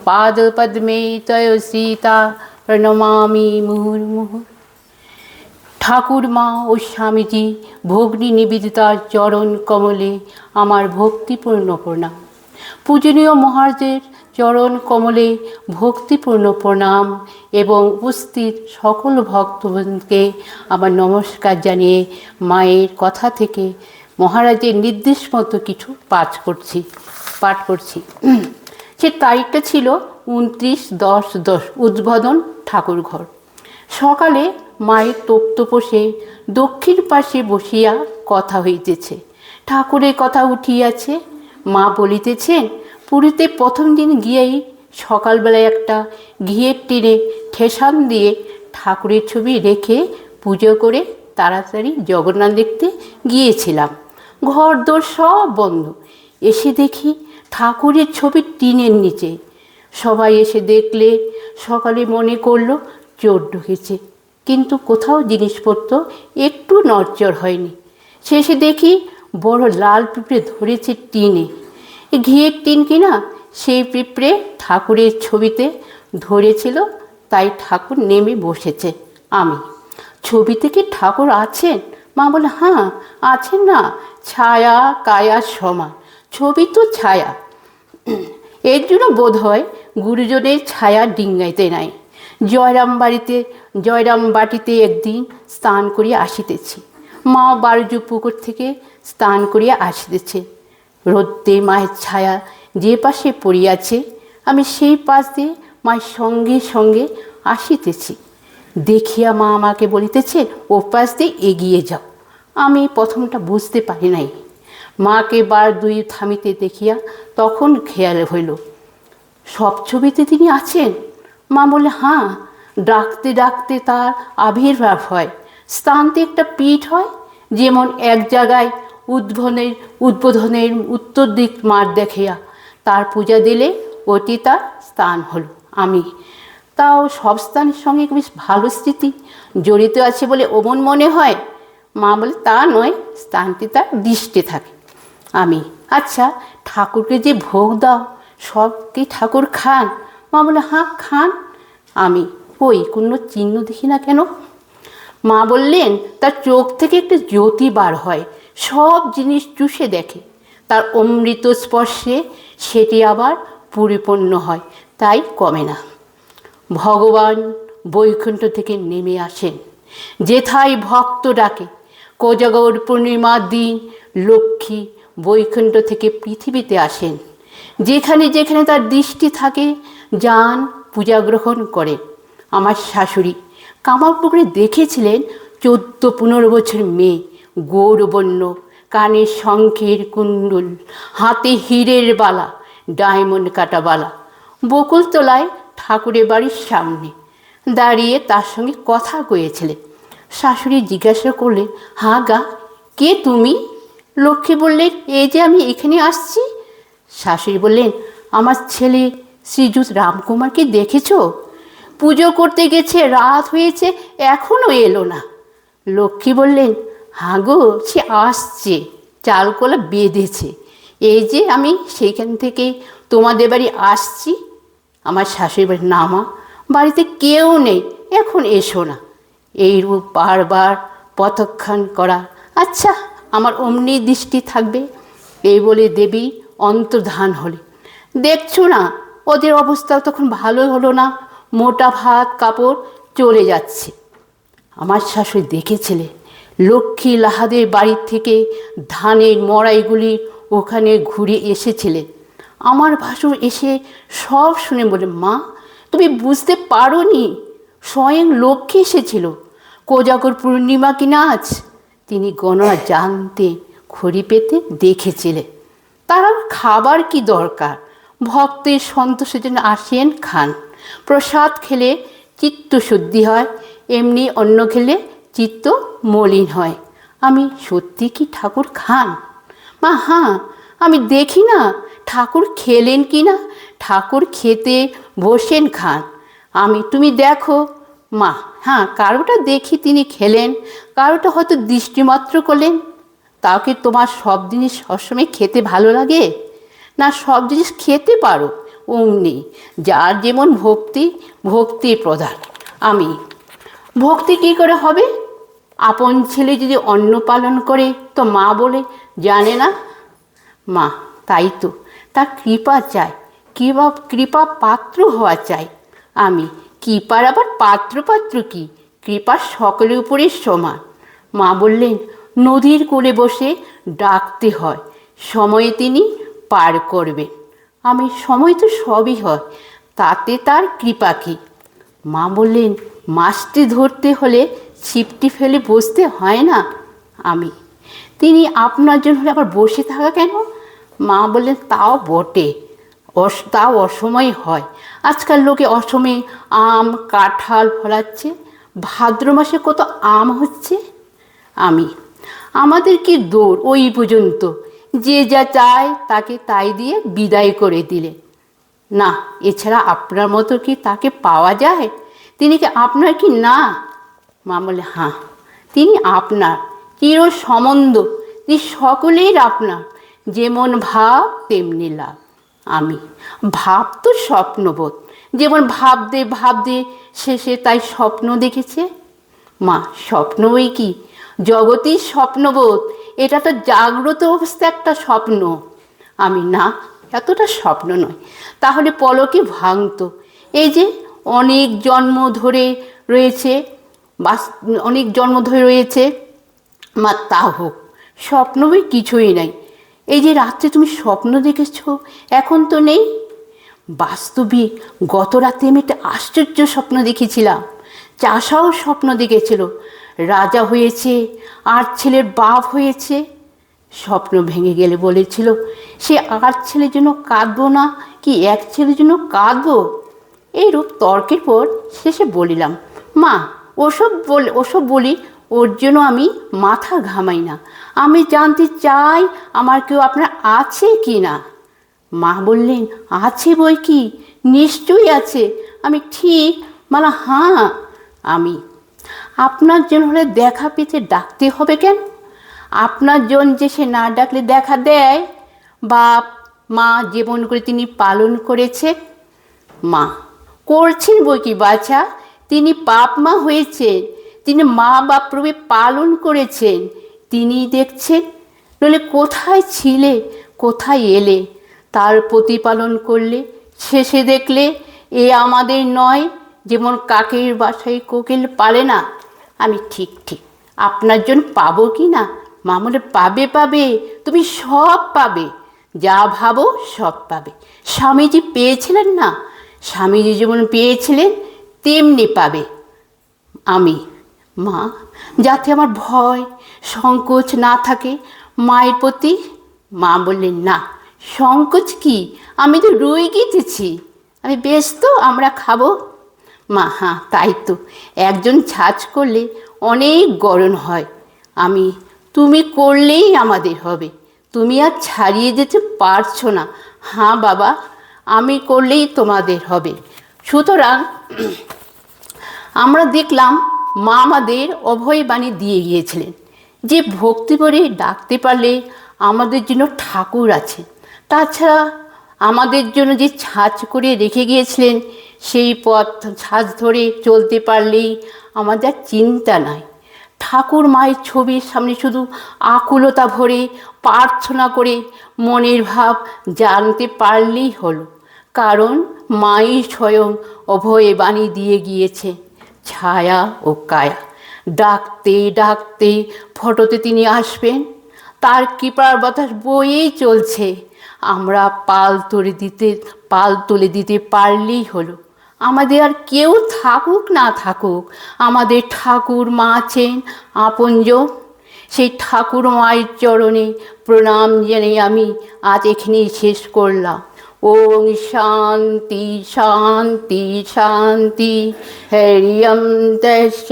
পাদপদ্মে তয় সীতা প্রণমামি মুহুর্মুহু। ঠাকুরমা ও স্বামীজি ভগ্নী নিবেদিতার চরণ কমলে আমার ভক্তিপূর্ণ প্রণাম। পূজনীয় মহারাজের চরণ কমলে ভক্তিপূর্ণ প্রণাম এবং উপস্থিত সকল ভক্তবৃন্দকে আমার নমস্কার জানিয়ে মায়ের কথা থেকে মহারাজের নির্দেশ মতো কিছু পাঠ করছি। সে তারিখটা ছিল 29/10/10 উদ্বোধন ঠাকুরঘর। সকালে মায়ের তক্তপোষে দক্ষিণ পাশে বসিয়া কথা হইতেছে। ঠাকুরের কথা উঠিয়াছে। মা বলিতেছেন, পুরীতে প্রথম দিন গিয়েই সকালবেলায় একটা ঘিয়ের টিনে ঠেসান দিয়ে ঠাকুরের ছবি রেখে পুজো করে তাড়াতাড়ি জগন্নাথ দেখতে গিয়েছিলাম। ঘর দোর সব বন্ধ। এসে দেখি ঠাকুরের ছবি টিনের নিচে। সবাই এসে দেখলে সকালে মনে করলো চোর ঢুকেছে, কিন্তু কোথাও জিনিসপত্র একটু নড়চড় হয়নি। শেষে দেখি বড় লাল পিঁপড়ে ধরেছে টিনে। ঘিয়ের টিন কিনা সেই পিঁপড়ে ঠাকুরের ছবিতে ধরেছিল, তাই ঠাকুর নেমে বসেছে। আমি ছবিতে কি ঠাকুর আছেন? মা বলে, হ্যাঁ আছেন না, ছায়া কায়া সমান, ছবি তো ছায়া। এর জন্য বোধ হয় গুরুজনের ছায়া ডিঙ্গাইতে নাই। জয়রাম বাটিতে একদিন স্নান করিয়া আসিতেছি। মা বারুজু পুকুর থেকে স্নান করিয়া আসিতেছে। রোদ্রে মায়ের ছায়া যে পাশে পড়িয়াছে, আমি সেই পাশ দিয়ে মায়ের সঙ্গে সঙ্গে আসিতেছি। দেখিয়া মা আমাকে বলিতেছে, ও পাশ দিয়ে এগিয়ে যাও। আমি প্রথমটা বুঝতে পারি নাই। মাকে বার দুই থামিতে দেখিয়া তখন খেয়াল হইল, সব ছবিতে তিনি আছেন। মা বলে, হ্যাঁ, ডাকতে ডাকতে তার আবির্ভাব হয়। স্থানতে একটা পীঠ হয়, যেমন এক জায়গায় উদ্বোধনের উত্তর দিক মাঠ দেখিয়া তার পূজা দিলে ওটি তার স্থান হলো। আমি তাও সব স্থানের সঙ্গে বেশ ভালো স্মৃতি জড়িত আছে বলে অমন মনে হয়। মা বলে, তা নয়, স্থানটি তার দৃষ্টে থাকে। আমি, আচ্ছা, ঠাকুরকে যে ভোগ দাও সব কি ঠাকুর খান? মা বলে, হ্যাঁ খান। আমি, ওই কোনো চিহ্ন দেখি না কেন? মা বললেন, তার চোখ থেকে একটা জ্যোতি বার হয়, সব জিনিস চুষে দেখে, তার অমৃত স্পর্শে সেটি আবার পরিপূর্ণ হয়, তাই কমে না। ভগবান বৈকুণ্ঠ থেকে নেমে আসেন, যেথায় ভক্ত ডাকে। কোজাগর পূর্ণিমার দিন লক্ষ্মী বৈকুণ্ঠ থেকে পৃথিবীতে আসেন। যেখানে যেখানে তার দৃষ্টি থাকে যান পূজা গ্রহণ করেন। আমার শাশুড়ি কামারপুকুরে দেখেছিলেন 14-15 বছর মেয়ে, গৌরবর্ণ, কানে শঙ্খের কুণ্ডল, হাতে হীরের বালা, ডায়মন্ড কাটা বালা, বকুলতলায় ঠাকুরের বাড়ির সামনে দাঁড়িয়ে তার সঙ্গে কথা কয়েছিলেন। শাশুড়ি জিজ্ঞাসা করলেন, হ্যাঁ গা, কে তুমি? লক্ষ্মী বললেন, এই যে আমি এখানে আসছি। শাশুড়ি বললেন, আমার ছেলে শ্রীযুত রামকুমারকে দেখেছ? পুজো করতে গেছে, রাত হয়েছে, এখনও এলো না। লক্ষ্মী বললেন, হ্যাঁ গো, সে আসছে, চালকলা বেঁধেছে, এই যে আমি সেইখান থেকে তোমাদের বাড়ি আসছি। আমার শাশুড়ি বলেন, না মা, বাড়িতে কেউ নেই, এখন এসো না। এইরূপ বারবার প্রত্যাখ্যান করা। আচ্ছা, আমার অমনি দৃষ্টি থাকবে। এই বলে দেবী অন্তর্ধান হলে। দেখছো না, ওদের অবস্থা তখন ভালো হলো না, মোটা ভাত কাপড় চলে যাচ্ছে। আমার শাশুড়ি দেখেছিলেন লক্ষ্মী লাহাদের বাড়ির থেকে ধানের মড়াইগুলি ওখানে ঘুরে এসেছিলেন। আমার ভাসুর এসে সব শুনে বলে, মা তুমি বুঝতে পারো নি, স্বয়ং লক্ষ্মী এসেছিল। কোজাগর পূর্ণিমা কিনা আজ, তিনি গণনা জানতে, খড়ি পেতে দেখেছিলেন। তার খাবার কি দরকার, ভক্তের সন্তোষের জন্য আসেন, খান। প্রসাদ খেলে চিত্ত শুদ্ধি হয়, এমনি অন্ন খেলে চিত্ত মলিন হয়। আমি, সত্যি কি ঠাকুর খান? মা, হ্যাঁ, আমি দেখি না ঠাকুর খেলেন কি না, ঠাকুর খেতে বসেন, খান। আমি, তুমি দেখো। মা, হ্যাঁ, কারোটা দেখি তিনি খেলেন, কারোটা হয়তো দৃষ্টিমাত্র করলেন। তাও কি তোমার সব জিনিস সবসময় খেতে ভালো লাগে? না সব জিনিস খেতে পারো, ওং নেই। যার যেমন ভক্তি, ভক্তির প্রধান। আমি ভক্তি কী করে হবে? আপন ছেলে যদি অন্ন পালন করে তো মা বলে জানে না? মা তাই তো, তার কৃপা চাই, কৃপা পাত্র হওয়া চাই। আমি কৃপার আবার পাত্র পাত্র কি? কৃপা সকলের উপরে সমান। মা বললেন নদীর কূলে বসে ডাকতে হয়, সময়ে তিনি পার করবেন। আমি সময় তো সবই হয়, তাতে তার কৃপা কি? মা বললেন মাছটি ধরতে হলে ছিপটি ফেলে বসতে হয় না। আমি তিনি আপনার জন্য হলে আবার বসে থাকা কেন? মা বললেন তাও বটে, তাও অসময়ে হয়। আজকাল লোকে অসময়ে আম কাঁঠাল ফলাচ্ছে, ভাদ্র মাসে কত আম হচ্ছে। আমি আমাদের কি দৌড় ওই পর্যন্ত, যে যা চায় তাকে তাই দিয়ে বিদায় করে দিলে। না, এছাড়া আপনার মতো কি তাকে পাওয়া যায়? তিনি কি আপনার কি না? মা বলে হ্যাঁ, তিনি আপনার চির সম্বন্ধ, তিনি সকলের আপনার, যেমন ভাব তেমনি লাভ। আমি ভাব তো স্বপ্নবোধ, যেমন ভাবতে ভাবতে শেষে তাই স্বপ্ন দেখেছে। মা স্বপ্নই কি? জগতেই স্বপ্নবোধ, এটা তো জাগ্রত অবস্থা একটা স্বপ্ন। আমি না, এতটা স্বপ্ন নয়, তাহলে পলকে ভাঙতো। এই যে অনেক জন্ম ধরে রয়েছে, অনেক জন্ম ধরে রয়েছে, মা তা হোক, স্বপ্নই কিছুই নাই। এই যে রাত্রে তুমি স্বপ্ন দেখেছ, এখন তো নেই। বাস্তবিক গত রাতে আমি একটা আশ্চর্য স্বপ্ন দেখেছিলাম। চাষাও স্বপ্ন দেখেছিল, রাজা হয়েছে আর ছেলের বাপ হয়েছে। স্বপ্ন ভেঙে গেলে বলেছিল সে আর ছেলের জন্য কাঁদবো না কি এক ছেলের জন্য কাঁদবো। এইরূপ তর্কের পর শেষে বলিলাম মা ওসব বলি ওর জন্য আমি মাথা ঘামাই না, আমি জানতে চাই আমার কেউ আপনার আছে কি না। মা বললেন আছে বই কি, নিশ্চয়ই আছে। আমি ঠিক মানে হ্যাঁ। আমি আপনার জন্য হলে দেখা পেতে ডাকতে হবে কেন? আপনার জন যে সে না ডাকলে দেখা দেয়। বাপ মা জীবন করে তিনি পালন করেছে। মা করছেন বই কি বাছা, তিনি বাপ মা হয়েছেন, তিনি মা বাপ রূপে পালন করেছেন, তিনি দেখছেন। নইলে কোথায় ছিলে, কোথায় এলে? তার প্রতিপালন করলে, শেষে দেখলে এ আমাদের নয়, যেমন কাকের বাসায় কোকিল পালে না। আমি ঠিক ঠিক আপনার জন্য পাবো কি না? মা বলে পাবে পাবে, তুমি সব পাবে, যা ভাবো সব পাবে। স্বামীজি পেয়েছিলেন না, স্বামীজি যেমন পেয়েছিলেন তেমনি পাবে। আমি মা যাতে আমার ভয় সংকোচ না থাকে মায়ের প্রতি। মা বললেন না, সংকোচ কি, আমি তো রুই গিয়েছি, আমি বেশ তো, আমরা খাবো। মা হ্যাঁ তাই তো, একজন ছাঁচ করলে অনেক গরম হয়। আমি তুমি করলেই আমাদের হবে, তুমি আর ছাড়িয়ে যেতে পারছো না। হ্যাঁ বাবা, আমি করলেই তোমাদের হবে। সুতরাং আমরা দেখলাম মা আমাদের অভয় বাণী দিয়ে গিয়েছিলেন যে ভক্তি করে ডাকতে পারলে আমাদের জন্য ঠাকুর আছে। তাছাড়া আমাদের জন্য যে ছাঁচ করে রেখে গিয়েছিলেন সেই পথ ছাঁচ ধরে চলতে পারলেই আমাদের চিন্তা নাই। ঠাকুর মায়ের ছবির সামনে শুধু আকুলতা ভরে প্রার্থনা করে মনের ভাব জানতে পারলেই হলো, কারণ মাই স্বয়ং অভয় বাণী দিয়ে গিয়েছে ছায়া ও কায়া। ডাকতে ডাকতে ফটোতে তিনি আসবেন, তার কৃপার বাতাস বয়েই চলছে। আমরা পাল তুলে দিতে পারলেই হলো। আমাদের আর কেউ থাকুক না থাকুক, আমাদের ঠাকুর মা আছেন আপনজন। সেই ঠাকুর মায়ের চরণে প্রণাম জানিয়ে আমি আজ এখানেই শেষ করলাম। ওং শান্তি শান্তি শান্তি। হরিয়ম দশ